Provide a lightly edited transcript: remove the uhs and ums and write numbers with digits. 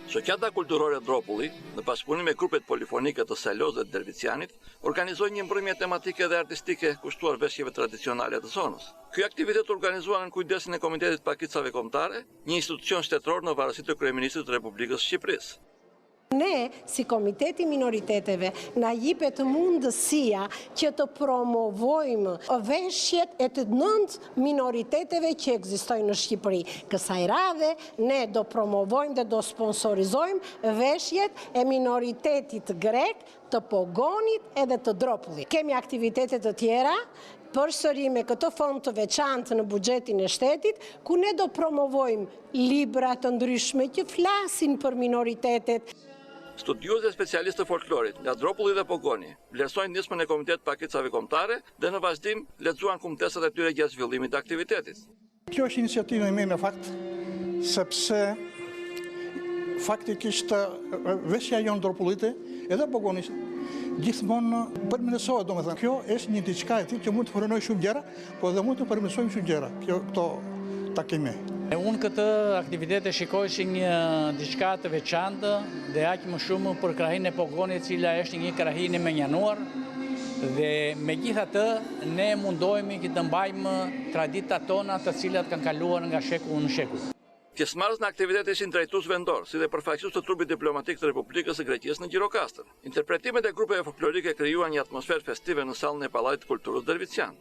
Shoqata kulturore Dropulli, në bashkëpunim me grupet polifonike të Saloz dhe Dervicianit, organizoi një mbrëmje tematike dhe artistike kushtuar veshjeve tradicionale të zonës. Ky aktivitet organizuar në kujdesin e Komitetit Pakicave Kombëtare, një institucion shtetëror në varësi të Kryeministrit të Republikës së Shqipërisë. Ne, si Komiteti Minoriteteve, na jepet mundësia që të promovojmë veshjet e të 9 minoriteteve që ekzistojnë në Shqipëri. Kësaj radhe, ne do promovojmë dhe do sponsorizojmë veshjet e minoritetit grek, të Pogonit edhe të Dropullit. Kemi aktivitetet të tjera, përsëri me këtë fond të veçantë në buxhetin e shtetit, ku ne do promovojmë libra të ndryshme që flasin për minoritetet. Studiues dhe specialistë të folklorit nga Dropulli dhe Pogoni vlerësojnë nismën e Komitetit Pakicave Kombëtare dhe në vazhdim lexuan kumtesat e tyre gjatë zhvillimit të aktivitetit. Kjo është iniciativë e mirë në fakt, sepse faktikisht veshja jonë Dropullite edhe Pogonis gjithmonë përmirësohet, domethënë. Kjo është një diçka e tillë që mund të frenojë shumë gjëra, por dhe mund të përmirësojmë shumë gjëra. Këto ta kemi. Unë këtë aktivitet e shikoj si një diçka të veçantë dhe aq më shumë për krahinë e Pogonit, e cila është një krahinë e menjanuar dhe megjithatë ne mundohemi që të mbajmë traditat tona të cilat kanë kaluar nga shekull në shekull. Pjesëmarrës në aktivitet ishin drejtues vendor, si dhe përfaqësues të trupit diplomatik të Republikës së Greqisë në Gjirokastër. Interpretimet e grupeve folklorike krijuan një atmosferë festive në sallën e Pallatit të Kulturës Dervician.